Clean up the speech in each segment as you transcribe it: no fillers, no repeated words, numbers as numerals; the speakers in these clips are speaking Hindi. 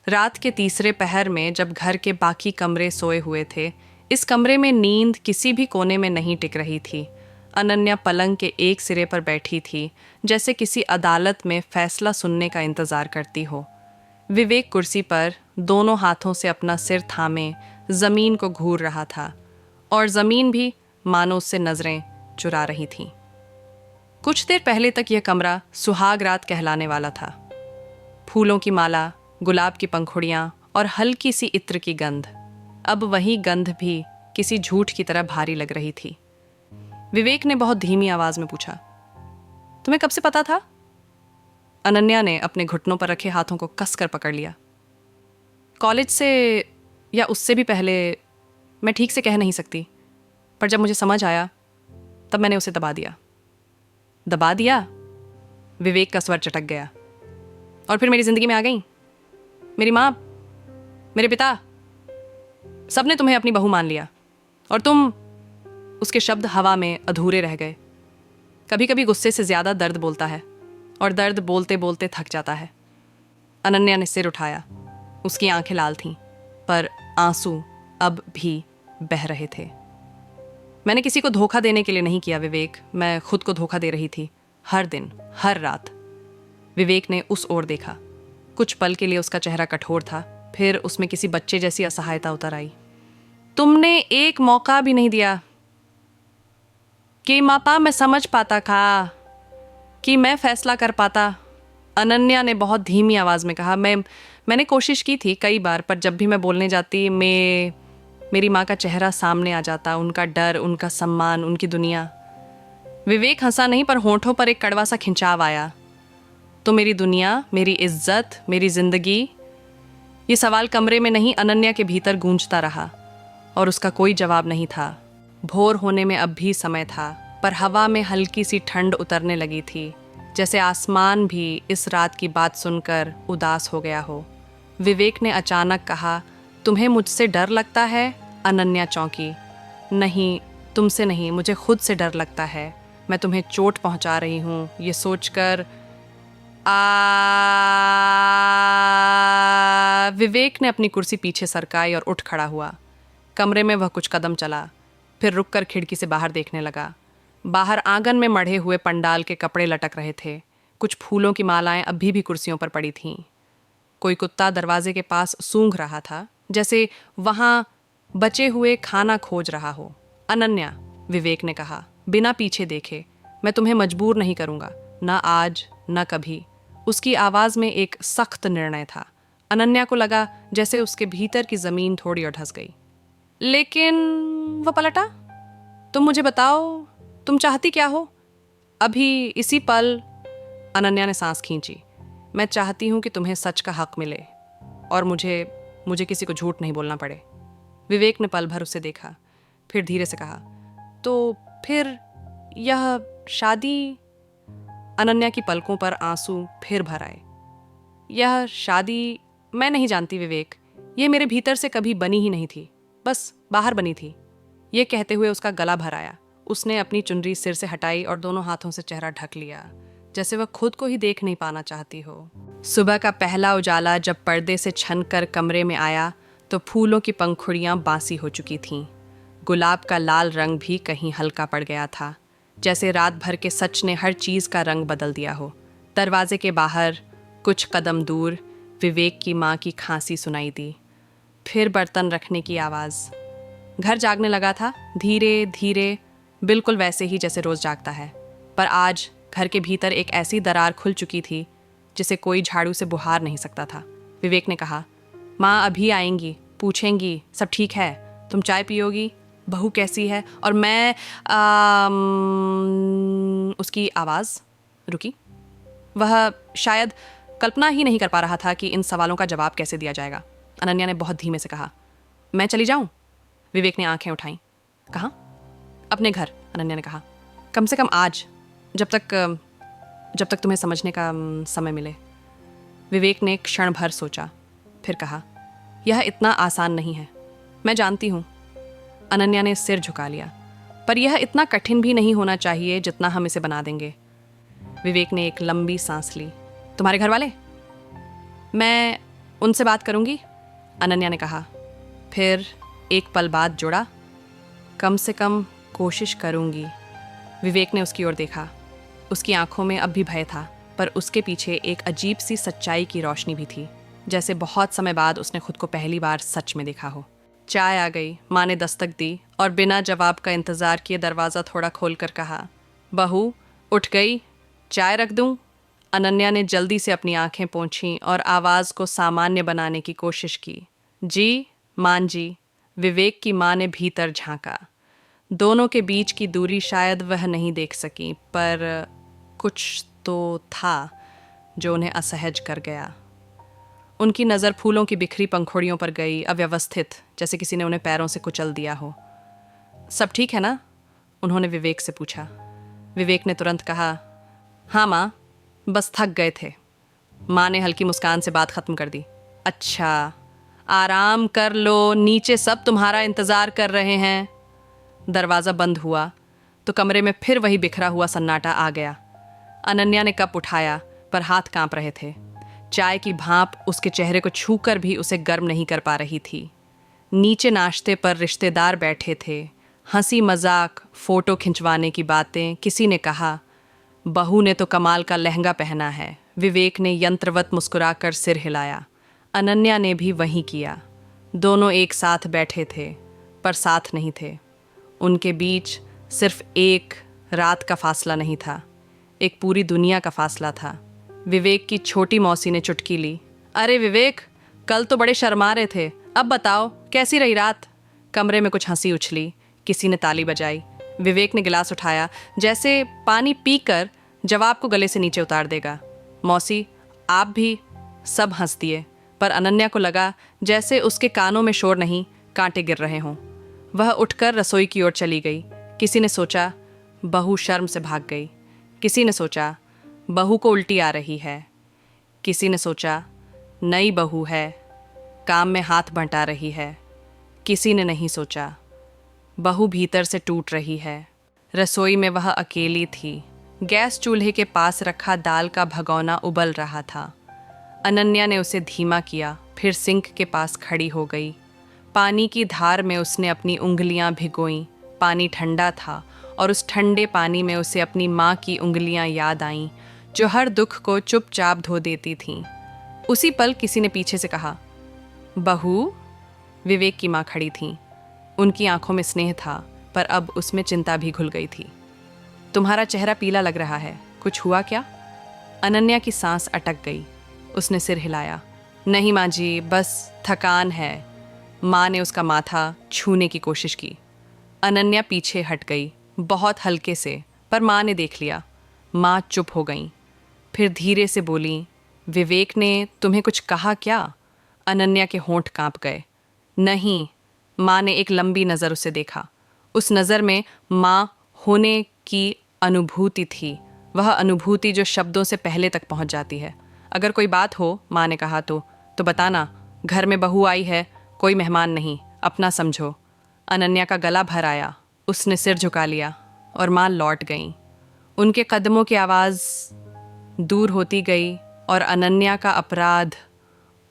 रात के तीसरे पहर में जब घर के बाकी कमरे सोए हुए थे, इस कमरे में नींद किसी भी कोने में नहीं टिक रही थी। अनन्या पलंग के एक सिरे पर बैठी थी, जैसे किसी अदालत में फैसला सुनने का इंतजार करती हो। विवेक कुर्सी पर दोनों हाथों से अपना सिर थामे जमीन को घूर रहा था और जमीन भी मानो उससे नजरें चुरा रही थी। कुछ देर पहले तक यह कमरा सुहाग रात कहलाने वाला था। फूलों की माला, गुलाब की पंखुड़ियां और हल्की सी इत्र की गंध, अब वही गंध भी किसी झूठ की तरह भारी लग रही थी। विवेक ने बहुत धीमी आवाज में पूछा, तुम्हें कब से पता था? अनन्या ने अपने घुटनों पर रखे हाथों को कसकर पकड़ लिया। कॉलेज से या उससे भी पहले, मैं ठीक से कह नहीं सकती, पर जब मुझे समझ आया तब मैंने उसे दबा दिया। दबा दिया? विवेक का स्वर चटक गया। और फिर मेरी जिंदगी में आ गई। मेरी माँ, मेरे पिता, सबने तुम्हें अपनी बहू मान लिया और तुम, उसके शब्द हवा में अधूरे रह गए। कभी कभी गुस्से से ज्यादा दर्द बोलता है और दर्द बोलते बोलते थक जाता है। अनन्या ने सिर उठाया। उसकी आंखें लाल थीं, पर आंसू अब भी बह रहे थे। मैंने किसी को धोखा देने के लिए नहीं किया विवेक, मैं खुद को धोखा दे रही थी, हर दिन, हर रात। विवेक ने उस ओर देखा। कुछ पल के लिए उसका चेहरा कठोर था, फिर उसमें किसी बच्चे जैसी असहायता उतर आई। तुमने एक मौका भी नहीं दिया कि मापा मैं समझ पाता था, कि मैं फैसला कर पाता। अनन्या ने बहुत धीमी आवाज में कहा। मैंने कोशिश की थी कई बार, पर जब भी मैं बोलने जाती मेरी माँ का चेहरा सामने आ जाता, उनका डर, उनका सम्मान, उनकी दुनिया। विवेक हंसा नहीं, पर होंठों पर एक कड़वा सा खिंचाव आया। तो मेरी दुनिया, मेरी इज्जत, मेरी जिंदगी, ये सवाल कमरे में नहीं, अनन्या के भीतर गूंजता रहा और उसका कोई जवाब नहीं था। भोर होने में अब भी समय था, पर हवा में हल्की सी ठंड उतरने लगी थी, जैसे आसमान भी इस रात की बात सुनकर उदास हो गया हो। विवेक ने अचानक कहा, तुम्हें मुझसे डर लगता है? अनन्या चौंकी। नहीं, तुमसे नहीं, मुझे खुद से डर लगता है। मैं तुम्हें चोट पहुंचा रही हूं, ये सोचकर। विवेक ने अपनी कुर्सी पीछे सरकाई और उठ खड़ा हुआ। कमरे में वह कुछ कदम चला, फिर रुककर खिड़की से बाहर देखने लगा। बाहर आंगन में मढ़े हुए पंडाल के कपड़े लटक रहे थे। कुछ फूलों की मालाएं अभी भी कुर्सियों पर पड़ी थीं। कोई कुत्ता दरवाजे के पास सूंघ रहा था, जैसे वहां बचे हुए खाना खोज रहा हो। अनन्या, विवेक ने कहा, बिना पीछे देखे, मैं तुम्हें मजबूर नहीं करूंगा, ना आज, ना कभी। उसकी आवाज में एक सख्त निर्णय था। अनन्या को लगा जैसे उसके भीतर की जमीन थोड़ी और धंस गई। लेकिन वह पलटा। तुम मुझे बताओ, तुम चाहती क्या हो? अभी इसी पल। अनन्या ने सांस खींची। मैं चाहती हूं कि तुम्हें सच का हक मिले और मुझे किसी को झूठ नहीं बोलना पड़े। विवेक ने पल भर उसे देखा, फिर धीरे से कहा, तो फिर यह शादी? अनन्या की पलकों पर आंसू फिर भर आए। यह शादी मैं नहीं जानती विवेक, ये मेरे भीतर से कभी बनी ही नहीं थी, बस बाहर बनी थी। ये कहते हुए उसका गला भर आया। उसने अपनी चुनरी सिर से हटाई और दोनों हाथों से चेहरा ढक लिया, जैसे वह खुद को ही देख नहीं पाना चाहती हो। सुबह का पहला उजाला जब पर्दे से छनकर कमरे में आया तो फूलों की पंखुड़ियां बासी हो चुकी थीं। गुलाब का लाल रंग भी कहीं हल्का पड़ गया था, जैसे रात भर के सच ने हर चीज़ का रंग बदल दिया हो। दरवाजे के बाहर कुछ कदम दूर विवेक की माँ की खांसी सुनाई दी, फिर बर्तन रखने की आवाज़। घर जागने लगा था, धीरे धीरे, बिल्कुल वैसे ही जैसे रोज़ जागता है। पर आज घर के भीतर एक ऐसी दरार खुल चुकी थी जिसे कोई झाड़ू से बुहार नहीं सकता था। विवेक ने कहा, माँ अभी आएंगी, पूछेंगी सब ठीक है, तुम चाय पियोगी, बहू कैसी है? और मैं उसकी आवाज़ रुकी। वह शायद कल्पना ही नहीं कर पा रहा था कि इन सवालों का जवाब कैसे दिया जाएगा। अनन्या ने बहुत धीमे से कहा, मैं चली जाऊं? विवेक ने आंखें उठाईं। कहाँ? अपने घर, अनन्या ने कहा। कम से कम आज, जब तक तुम्हें समझने का समय मिले। विवेक ने क्षण भर सोचा, फिर कहा, यह इतना आसान नहीं है, मैं जानती हूँ। अनन्या ने सिर झुका लिया, पर यह इतना कठिन भी नहीं होना चाहिए जितना हम इसे बना देंगे। विवेक ने एक लंबी सांस ली। तुम्हारे घर वाले? मैं उनसे बात करूंगी, अनन्या ने कहा। फिर एक पल बाद जोड़ा, कम से कम कोशिश करूंगी। विवेक ने उसकी ओर देखा। उसकी आंखों में अब भी भय था, पर उसके पीछे एक अजीब सी सच्चाई की रोशनी भी थी, जैसे बहुत समय बाद उसने खुद को पहली बार सच में देखा हो। चाय आ गई। माँ ने दस्तक दी और बिना जवाब का इंतज़ार किए दरवाज़ा थोड़ा खोलकर कहा, बहू उठ गई, चाय रख दूं? अनन्या ने जल्दी से अपनी आंखें पोंछीं और आवाज़ को सामान्य बनाने की कोशिश की। जी मान जी, विवेक की माँ ने भीतर झांका। दोनों के बीच की दूरी शायद वह नहीं देख सकी, पर कुछ तो था जो उन्हें असहज कर गया। उनकी नज़र फूलों की बिखरी पंखुड़ियों पर गई, अव्यवस्थित, जैसे किसी ने उन्हें पैरों से कुचल दिया हो। सब ठीक है ना? उन्होंने विवेक से पूछा। विवेक ने तुरंत कहा, हाँ माँ, बस थक गए थे। माँ ने हल्की मुस्कान से बात खत्म कर दी। अच्छा, आराम कर लो, नीचे सब तुम्हारा इंतज़ार कर रहे हैं। दरवाज़ा बंद हुआ तो कमरे में फिर वही बिखरा हुआ सन्नाटा आ गया। अनन्या ने कप उठाया, पर हाथ कांप रहे थे। चाय की भाप उसके चेहरे को छूकर भी उसे गर्म नहीं कर पा रही थी। नीचे नाश्ते पर रिश्तेदार बैठे थे। हंसी मजाक, फोटो खिंचवाने की बातें। किसी ने कहा, बहू ने तो कमाल का लहंगा पहना है। विवेक ने यंत्रवत मुस्कुराकर सिर हिलाया। अनन्या ने भी वही किया। दोनों एक साथ बैठे थे, पर साथ नहीं थे। उनके बीच सिर्फ एक रात का फासला नहीं था, एक पूरी दुनिया का फासला था। विवेक की छोटी मौसी ने चुटकी ली। अरे विवेक, कल तो बड़े शर्मा रहे थे, अब बताओ कैसी रही रात? कमरे में कुछ हंसी उछली। किसी ने ताली बजाई। विवेक ने गिलास उठाया, जैसे पानी पीकर जवाब को गले से नीचे उतार देगा। मौसी, आप भी। सब हंस दिए, पर अनन्या को लगा जैसे उसके कानों में शोर नहीं, कांटे गिर रहे हों। वह उठकर रसोई की ओर चली गई। किसी ने सोचा, बहू शर्म से भाग गई। किसी ने सोचा, बहू को उल्टी आ रही है। किसी ने सोचा, नई बहू है, काम में हाथ बंटा रही है। किसी ने नहीं सोचा, बहू भीतर से टूट रही है। रसोई में वह अकेली थी। गैस चूल्हे के पास रखा दाल का भगोना उबल रहा था। अनन्या ने उसे धीमा किया, फिर सिंक के पास खड़ी हो गई। पानी की धार में उसने अपनी उंगलियां भिगोईं। पानी ठंडा था और उस ठंडे पानी में उसे अपनी माँ की उंगलियां याद आईं, जो हर दुख को चुपचाप धो देती थीं। उसी पल किसी ने पीछे से कहा, बहू। विवेक की माँ खड़ी थीं। उनकी आंखों में स्नेह था, पर अब उसमें चिंता भी घुल गई थी। तुम्हारा चेहरा पीला लग रहा है, कुछ हुआ क्या? अनन्या की सांस अटक गई। उसने सिर हिलाया। नहीं माँ जी, बस थकान है। माँ ने उसका माथा छूने की कोशिश की। अनन्या पीछे हट गई, बहुत हल्के से, पर माँ ने देख लिया। माँ चुप हो गई, फिर धीरे से बोली, विवेक ने तुम्हें कुछ कहा क्या? अनन्या के होंठ कांप गए। नहीं। माँ ने एक लंबी नज़र उसे देखा। उस नज़र में माँ होने की अनुभूति थी, वह अनुभूति जो शब्दों से पहले तक पहुँच जाती है। अगर कोई बात हो, माँ ने कहा, तो बताना। घर में बहू आई है, कोई मेहमान नहीं, अपना समझो। अनन्या का गला भर आया। उसने सिर झुका लिया और माँ लौट गईं। उनके कदमों की आवाज़ दूर होती गई और अनन्या का अपराध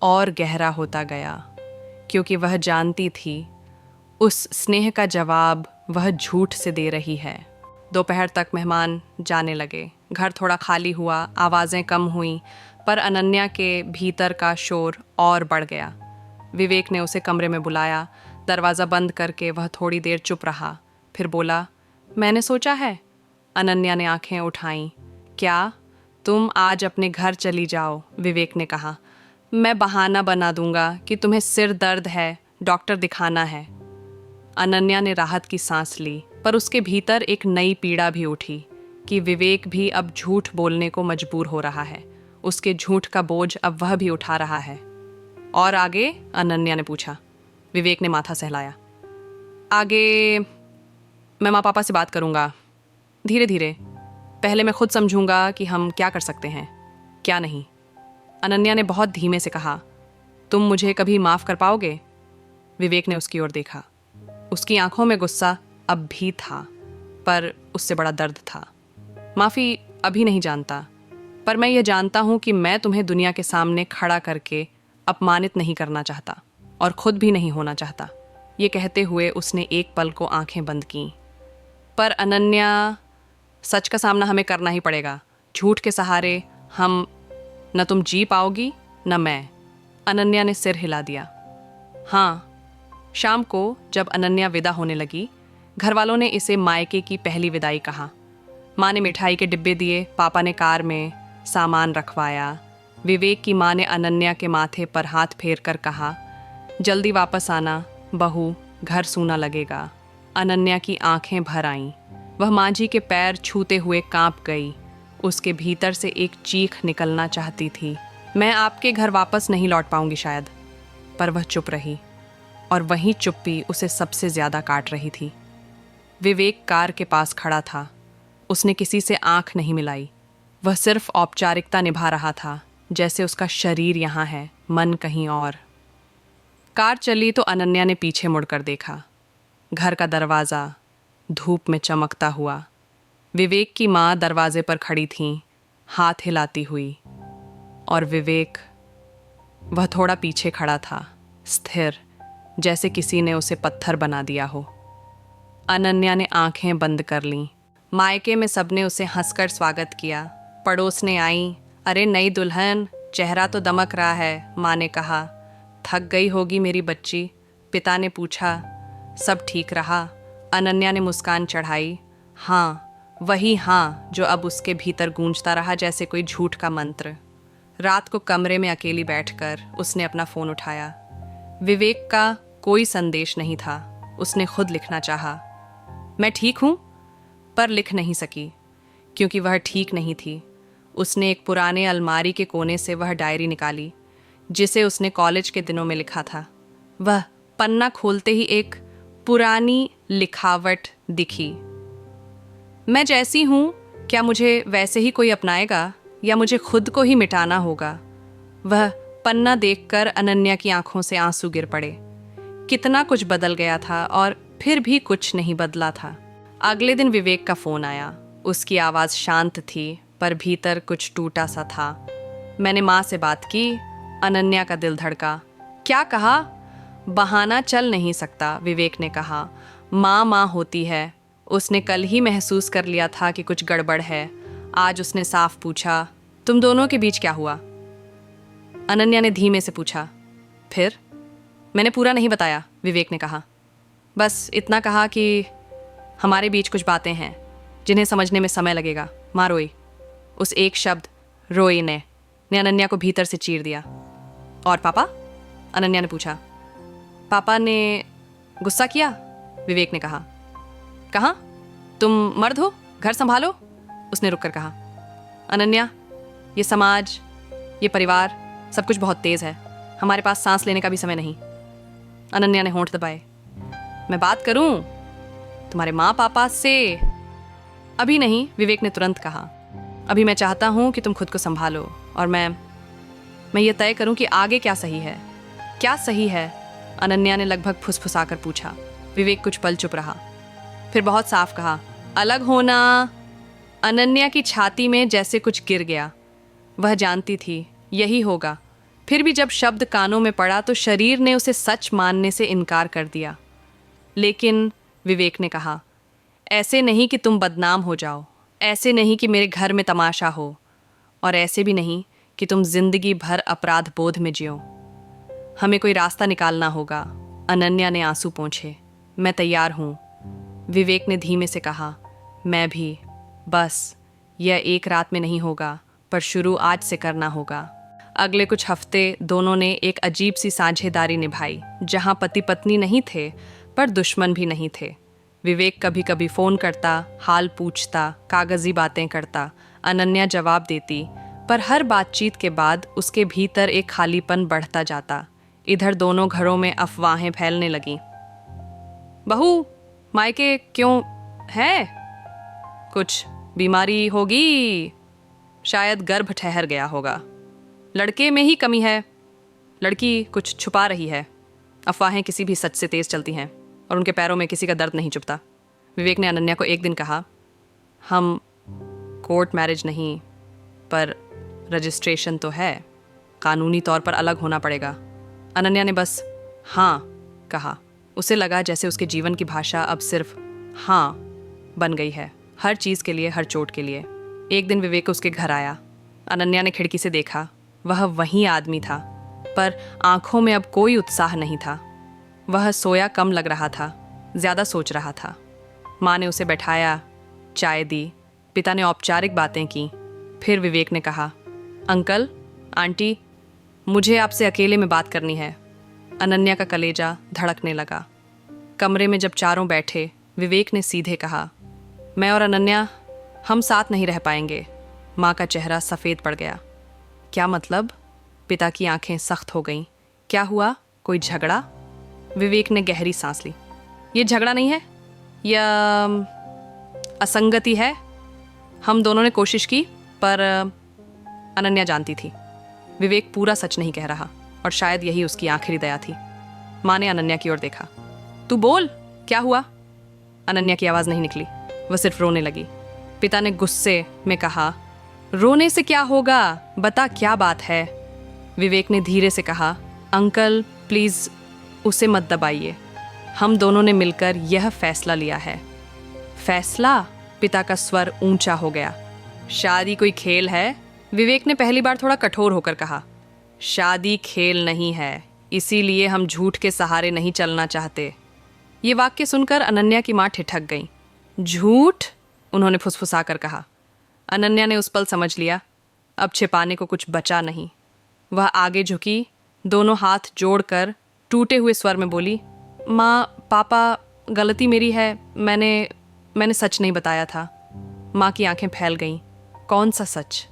और गहरा होता गया, क्योंकि वह जानती थी उस स्नेह का जवाब वह झूठ से दे रही है। दोपहर तक मेहमान जाने लगे। घर थोड़ा खाली हुआ, आवाज़ें कम हुईं, पर अनन्या के भीतर का शोर और बढ़ गया। विवेक ने उसे कमरे में बुलाया। दरवाज़ा बंद करके वह थोड़ी देर चुप रहा, फिर बोला, मैंने सोचा है। अनन्या ने आंखें उठाईं। क्या? तुम आज अपने घर चली जाओ, विवेक ने कहा। मैं बहाना बना दूंगा कि तुम्हें सिर दर्द है, डॉक्टर दिखाना है। अनन्या ने राहत की सांस ली, पर उसके भीतर एक नई पीड़ा भी उठी कि विवेक भी अब झूठ बोलने को मजबूर हो रहा है। उसके झूठ का बोझ अब वह भी उठा रहा है। और आगे? अनन्या ने पूछा। विवेक ने माथा सहलाया। आगे मैं माँ पापा से बात करूँगा, धीरे धीरे। पहले मैं खुद समझूंगा कि हम क्या कर सकते हैं, क्या नहीं। अनन्या ने बहुत धीमे से कहा, तुम मुझे कभी माफ़ कर पाओगे? विवेक ने उसकी ओर देखा। उसकी आंखों में गुस्सा अब भी था, पर उससे बड़ा दर्द था। माफ़ी अभी नहीं जानता, पर मैं ये जानता हूँ कि मैं तुम्हें दुनिया के सामने खड़ा करके अपमानित नहीं करना चाहता और खुद भी नहीं होना चाहता। ये कहते हुए उसने एक पल को आंखें बंद कीं। पर अनन्या, सच का सामना हमें करना ही पड़ेगा। झूठ के सहारे हम न तुम जी पाओगी न मैं। अनन्या ने सिर हिला दिया। हाँ। शाम को जब अनन्या विदा होने लगी, घर वालों ने इसे मायके की पहली विदाई कहा। माँ ने मिठाई के डिब्बे दिए, पापा ने कार में सामान रखवाया। विवेक की माँ ने अनन्या के माथे पर हाथ फेर कर कहा, जल्दी वापस आना बहू, घर सूना लगेगा। अनन्या की आंखें भर आईं। वह माँ जी के पैर छूते हुए कांप गई। उसके भीतर से एक चीख निकलना चाहती थी, मैं आपके घर वापस नहीं लौट पाऊंगी शायद। पर वह चुप रही, और वही चुप्पी उसे सबसे ज्यादा काट रही थी। विवेक कार के पास खड़ा था। उसने किसी से आंख नहीं मिलाई। वह सिर्फ औपचारिकता निभा रहा था, जैसे उसका शरीर यहाँ है, मन कहीं और। कार चली तो अनन्या ने पीछे मुड़कर देखा। घर का दरवाज़ा धूप में चमकता हुआ। विवेक की माँ दरवाजे पर खड़ी थीं, हाथ हिलाती हुई। और विवेक, वह थोड़ा पीछे खड़ा था, स्थिर, जैसे किसी ने उसे पत्थर बना दिया हो। अनन्या ने आंखें बंद कर लीं। मायके में सबने उसे हंसकर स्वागत किया। पड़ोसनें आईं। अरे नई दुल्हन, चेहरा तो दमक रहा है, माँ ने कहा। थक गई होगी मेरी बच्ची, पिता ने पूछा। सब ठीक रहा? अनन्या ने मुस्कान चढ़ाई। हाँ, वही हाँ जो अब उसके भीतर गूंजता रहा जैसे कोई झूठ का मंत्र। रात को कमरे में अकेली बैठकर उसने अपना फ़ोन उठाया। विवेक का कोई संदेश नहीं था। उसने खुद लिखना चाहा, मैं ठीक हूँ, पर लिख नहीं सकी, क्योंकि वह ठीक नहीं थी। उसने एक पुराने अलमारी के कोने से वह डायरी निकाली, जिसे उसने कॉलेज के दिनों में लिखा था। वह पन्ना खोलते ही एक पुरानी लिखावट दिखी। मैं जैसी हूँ, क्या मुझे वैसे ही कोई अपनाएगा, या मुझे खुद को ही मिटाना होगा? वह पन्ना देखकर अनन्या की आंखों से आंसू गिर पड़े। कितना कुछ बदल गया था और फिर भी कुछ नहीं बदला था। अगले दिन विवेक का फ़ोन आया। उसकी आवाज़ शांत थी, पर भीतर कुछ टूटा सा था। मैंने माँ से बात की। अनन्या का दिल धड़का। क्या कहा? बहाना चल नहीं सकता, विवेक ने कहा। माँ माँ होती है। उसने कल ही महसूस कर लिया था कि कुछ गड़बड़ है। आज उसने साफ पूछा, तुम दोनों के बीच क्या हुआ? अनन्या ने धीमे से पूछा। फिर? मैंने पूरा नहीं बताया, विवेक ने कहा। बस इतना कहा कि हमारे बीच कुछ बातें हैं जिन्हें समझने में समय लगेगा। माँ रोई। उस एक शब्द रोई ने अनन्या को भीतर से चीर दिया। और पापा? अनन्या ने पूछा। पापा ने गुस्सा किया, विवेक ने कहा। कहाँ? तुम मर्द हो, घर संभालो, उसने रुककर कहा। अनन्या, ये समाज, ये परिवार, सब कुछ बहुत तेज है। हमारे पास सांस लेने का भी समय नहीं। अनन्या ने होंठ दबाए। मैं बात करूं तुम्हारे माँ पापा से? अभी नहीं, विवेक ने तुरंत कहा। अभी मैं चाहता हूं कि तुम खुद को संभालो, और मैं ये तय करूं कि आगे क्या सही है। क्या सही है? अनन्या ने लगभग फुसफुसाकर पूछा। विवेक कुछ पल चुप रहा, फिर बहुत साफ कहा, अलग होना। अनन्या की छाती में जैसे कुछ गिर गया। वह जानती थी यही होगा। फिर भी जब शब्द कानों में पड़ा तो शरीर ने उसे सच मानने से इनकार कर दिया। लेकिन विवेक ने कहा, ऐसे नहीं कि तुम बदनाम हो जाओ, ऐसे नहीं कि मेरे घर में तमाशा हो, और ऐसे भी नहीं कि तुम जिंदगी भर अपराध बोध में जियो। हमें कोई रास्ता निकालना होगा। अनन्या ने आंसू पोंछे। मैं तैयार हूँ, विवेक ने धीमे से कहा। मैं भी। बस यह एक रात में नहीं होगा, पर शुरू आज से करना होगा। अगले कुछ हफ्ते दोनों ने एक अजीब सी साझेदारी निभाई, जहां पति पत्नी नहीं थे पर दुश्मन भी नहीं थे। विवेक कभी कभी फ़ोन करता, हाल पूछता, कागजी बातें करता। अनन्या जवाब देती, पर हर बातचीत के बाद उसके भीतर एक खालीपन बढ़ता जाता। इधर दोनों घरों में अफवाहें फैलने लगीं। बहू मायके क्यों है? कुछ बीमारी होगी, शायद गर्भ ठहर गया होगा। लड़के में ही कमी है, लड़की कुछ छुपा रही है। अफवाहें किसी भी सच से तेज चलती हैं, और उनके पैरों में किसी का दर्द नहीं चुभता। विवेक ने अनन्या को एक दिन कहा, हम कोर्ट मैरिज नहीं, पर रजिस्ट्रेशन तो है। कानूनी तौर पर अलग होना पड़ेगा। अनन्या ने बस हाँ कहा। उसे लगा जैसे उसके जीवन की भाषा अब सिर्फ हाँ बन गई है, हर चीज़ के लिए, हर चोट के लिए। एक दिन विवेक उसके घर आया। अनन्या ने खिड़की से देखा, वह वही आदमी था, पर आंखों में अब कोई उत्साह नहीं था। वह सोया कम लग रहा था, ज़्यादा सोच रहा था। माँ ने उसे बैठाया, चाय दी, पिता ने औपचारिक बातें की। फिर विवेक ने कहा, अंकल, आंटी, मुझे आपसे अकेले में बात करनी है। अनन्या का कलेजा धड़कने लगा। कमरे में जब चारों बैठे, विवेक ने सीधे कहा, मैं और अनन्या, हम साथ नहीं रह पाएंगे। माँ का चेहरा सफ़ेद पड़ गया। क्या मतलब? पिता की आंखें सख्त हो गईं। क्या हुआ? कोई झगड़ा? विवेक ने गहरी सांस ली। ये झगड़ा नहीं है, यह असंगति है। हम दोनों ने कोशिश की, पर अनन्या जानती थी विवेक पूरा सच नहीं कह रहा, और शायद यही उसकी आखिरी दया थी। माँ ने अनन्या की ओर देखा। तू बोल, क्या हुआ? अनन्या की आवाज़ नहीं निकली, वह सिर्फ रोने लगी। पिता ने गुस्से में कहा, रोने से क्या होगा, बता क्या बात है। विवेक ने धीरे से कहा, अंकल प्लीज़ उसे मत दबाइए। हम दोनों ने मिलकर यह फैसला लिया है। फैसला? पिता का स्वर ऊंचा हो गया। शादी कोई खेल है? विवेक ने पहली बार थोड़ा कठोर होकर कहा। शादी खेल नहीं है, इसीलिए हम झूठ के सहारे नहीं चलना चाहते। ये वाक्य सुनकर अनन्या की माँ ठिठक गई। झूठ? उन्होंने फुसफुसा कर कहा। अनन्या ने उस पल समझ लिया, अब छिपाने को कुछ बचा नहीं। वह आगे झुकी, दोनों हाथ जोड़कर टूटे हुए स्वर में बोली, माँ, पापा, गलती मेरी है, मैंने सच नहीं बताया था। माँ की आंखें फैल गईं। कौन सा सच?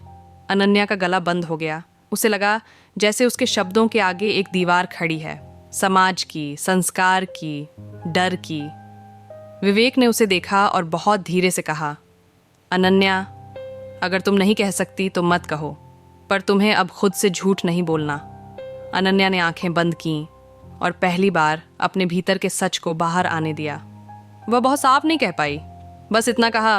अनन्या का गला बंद हो गया। उसे लगा जैसे उसके शब्दों के आगे एक दीवार खड़ी है, समाज की, संस्कार की, डर की। विवेक ने उसे देखा और बहुत धीरे से कहा, अनन्या, अगर तुम नहीं कह सकती तो मत कहो, पर तुम्हें अब खुद से झूठ नहीं बोलना। अनन्या ने आंखें बंद कीं और पहली बार अपने भीतर के सच को बाहर आने दिया। वह बहुत साफ नहीं कह पाई, बस इतना कहा,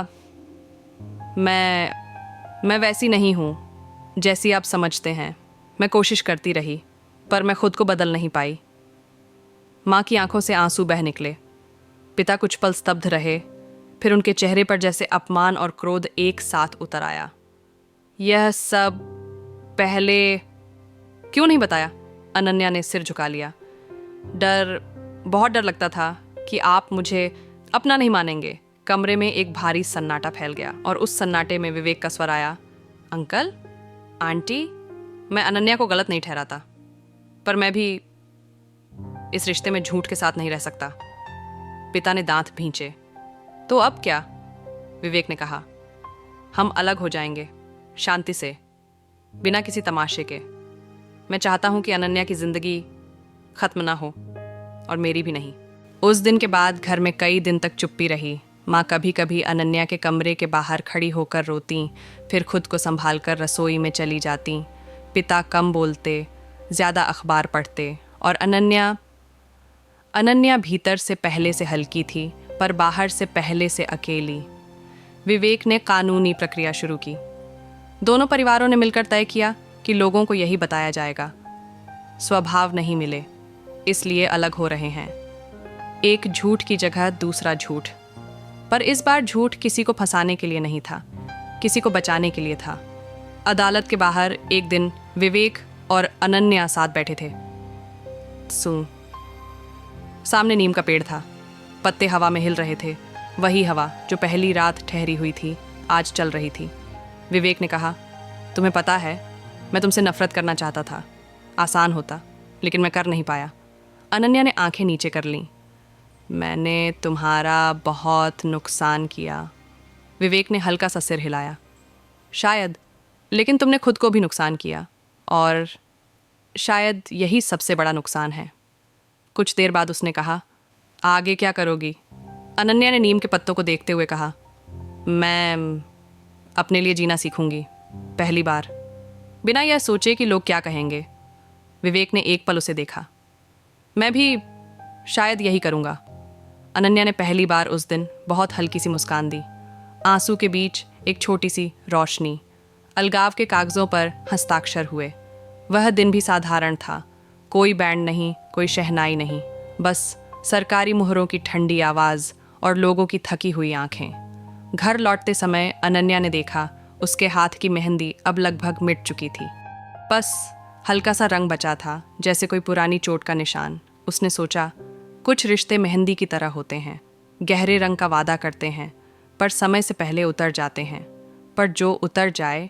मैं वैसी नहीं हूँ जैसी आप समझते हैं। मैं कोशिश करती रही, पर मैं खुद को बदल नहीं पाई। माँ की आंखों से आंसू बह निकले। पिता कुछ पल स्तब्ध रहे, फिर उनके चेहरे पर जैसे अपमान और क्रोध एक साथ उतर आया। यह सब पहले क्यों नहीं बताया? अनन्या ने सिर झुका लिया। बहुत डर लगता था कि आप मुझे अपना नहीं मानेंगे। कमरे में एक भारी सन्नाटा फैल गया और उस सन्नाटे में विवेक का स्वर आया, अंकल, आंटी, मैं अनन्या को गलत नहीं ठहराता, पर मैं भी इस रिश्ते में झूठ के साथ नहीं रह सकता। पिता ने दांत भींचे। तो अब क्या? विवेक ने कहा, हम अलग हो जाएंगे, शांति से, बिना किसी तमाशे के। मैं चाहता हूं कि अनन्या की जिंदगी खत्म ना हो, और मेरी भी नहीं। उस दिन के बाद घर में कई दिन तक चुप्पी रही। माँ कभी कभी अनन्या के कमरे के बाहर खड़ी होकर रोती, फिर खुद को संभाल कर रसोई में चली जाती। पिता कम बोलते, ज़्यादा अखबार पढ़ते, और अनन्या भीतर से पहले से हल्की थी, पर बाहर से पहले से अकेली। विवेक ने कानूनी प्रक्रिया शुरू की। दोनों परिवारों ने मिलकर तय किया कि लोगों को यही बताया जाएगा, स्वभाव नहीं मिले, इसलिए अलग हो रहे हैं। एक झूठ की जगह दूसरा झूठ, पर इस बार झूठ किसी को फंसाने के लिए नहीं था, किसी को बचाने के लिए था। अदालत के बाहर एक दिन विवेक और अनन्या साथ बैठे थे। सामने नीम का पेड़ था, पत्ते हवा में हिल रहे थे, वही हवा जो पहली रात ठहरी हुई थी आज चल रही थी। विवेक ने कहा, तुम्हें पता है, मैं तुमसे नफरत करना चाहता था, आसान होता, लेकिन मैं कर नहीं पाया। अनन्या ने आंखें नीचे कर लीं। मैंने तुम्हारा बहुत नुकसान किया। विवेक ने हल्का सा सिर हिलाया। शायद, लेकिन तुमने खुद को भी नुकसान किया, और शायद यही सबसे बड़ा नुकसान है। कुछ देर बाद उसने कहा, आगे क्या करोगी? अनन्या ने नीम के पत्तों को देखते हुए कहा, मैं अपने लिए जीना सीखूंगी, पहली बार, बिना यह सोचे कि लोग क्या कहेंगे। विवेक ने एक पल उसे देखा। मैं भी शायद यही करूंगा। अनन्या ने पहली बार उस दिन बहुत हल्की सी मुस्कान दी। आंसू के बीच एक छोटी सी रोशनी। अलगाव के कागज़ों पर हस्ताक्षर हुए। वह दिन भी साधारण था। कोई बैंड नहीं, कोई शहनाई नहीं, बस सरकारी मुहरों की ठंडी आवाज़ और लोगों की थकी हुई आंखें। घर लौटते समय अनन्या ने देखा उसके हाथ की मेहंदी अब लगभग मिट चुकी थी। बस हल्का सा रंग बचा था, जैसे कोई पुरानी चोट का निशान। उसने सोचा, कुछ रिश्ते मेहंदी की तरह होते हैं, गहरे रंग का वादा करते हैं पर समय से पहले उतर जाते हैं। पर जो उतर जाए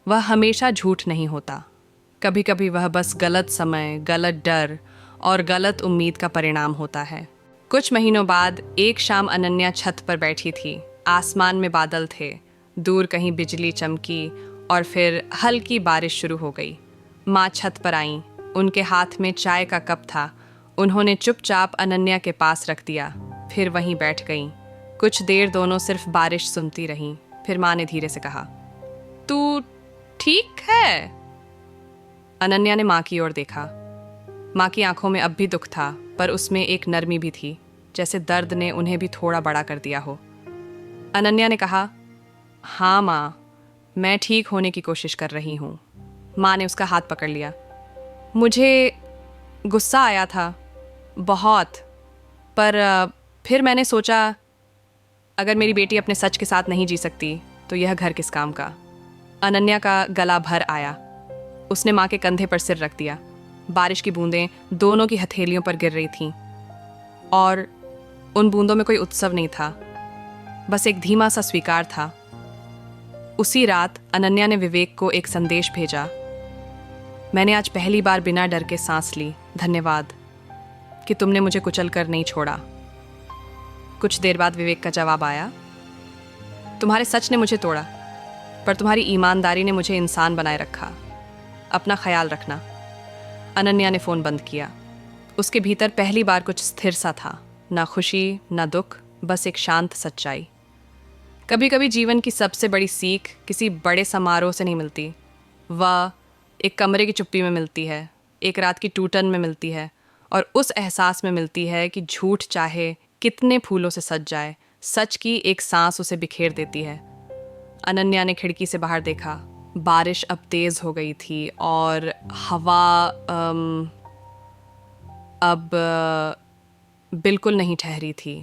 वह हमेशा झूठ नहीं होता। कभी कभी वह बस गलत समय, गलत डर और गलत उम्मीद का परिणाम होता है। कुछ महीनों बाद एक शाम अनन्या छत पर बैठी थी। आसमान में बादल थे, दूर कहीं बिजली चमकी और फिर हल्की बारिश शुरू हो गई। माँ छत पर आईं, उनके हाथ में चाय का कप था। उन्होंने चुपचाप अनन्या के पास रख दिया, फिर वहीं बैठ गईं। कुछ देर दोनों सिर्फ बारिश सुनती रहीं। फिर माँ ने धीरे से कहा, तू ठीक है? अनन्या ने माँ की ओर देखा। माँ की आंखों में अब भी दुख था, पर उसमें एक नरमी भी थी, जैसे दर्द ने उन्हें भी थोड़ा बड़ा कर दिया हो। अनन्या ने कहा, हाँ माँ, मैं ठीक होने की कोशिश कर रही हूँ। माँ ने उसका हाथ पकड़ लिया। मुझे गुस्सा आया था बहुत, पर फिर मैंने सोचा अगर मेरी बेटी अपने सच के साथ नहीं जी सकती तो यह घर किस काम का। अनन्या का गला भर आया। उसने माँ के कंधे पर सिर रख दिया। बारिश की बूंदें दोनों की हथेलियों पर गिर रही थीं और उन बूंदों में कोई उत्सव नहीं था, बस एक धीमा सा स्वीकार था। उसी रात अनन्या ने विवेक को एक संदेश भेजा, मैंने आज पहली बार बिना डर के सांस ली। धन्यवाद कि तुमने मुझे कुचल कर नहीं छोड़ा। कुछ देर बाद विवेक का जवाब आया, तुम्हारे सच ने मुझे तोड़ा, पर तुम्हारी ईमानदारी ने मुझे इंसान बनाए रखा। अपना ख्याल रखना। अनन्या ने फ़ोन बंद किया। उसके भीतर पहली बार कुछ स्थिर सा था, ना खुशी ना दुख, बस एक शांत सच्चाई। कभी कभी जीवन की सबसे बड़ी सीख किसी बड़े समारोह से नहीं मिलती, वह एक कमरे की चुप्पी में मिलती है, एक रात की टूटन में मिलती है, और उस एहसास में मिलती है कि झूठ चाहे कितने फूलों से सज जाए, सच की एक सांस उसे बिखेर देती है। अनन्या ने खिड़की से बाहर देखा। बारिश अब तेज़ हो गई थी और हवा अब बिल्कुल नहीं ठहरी थी।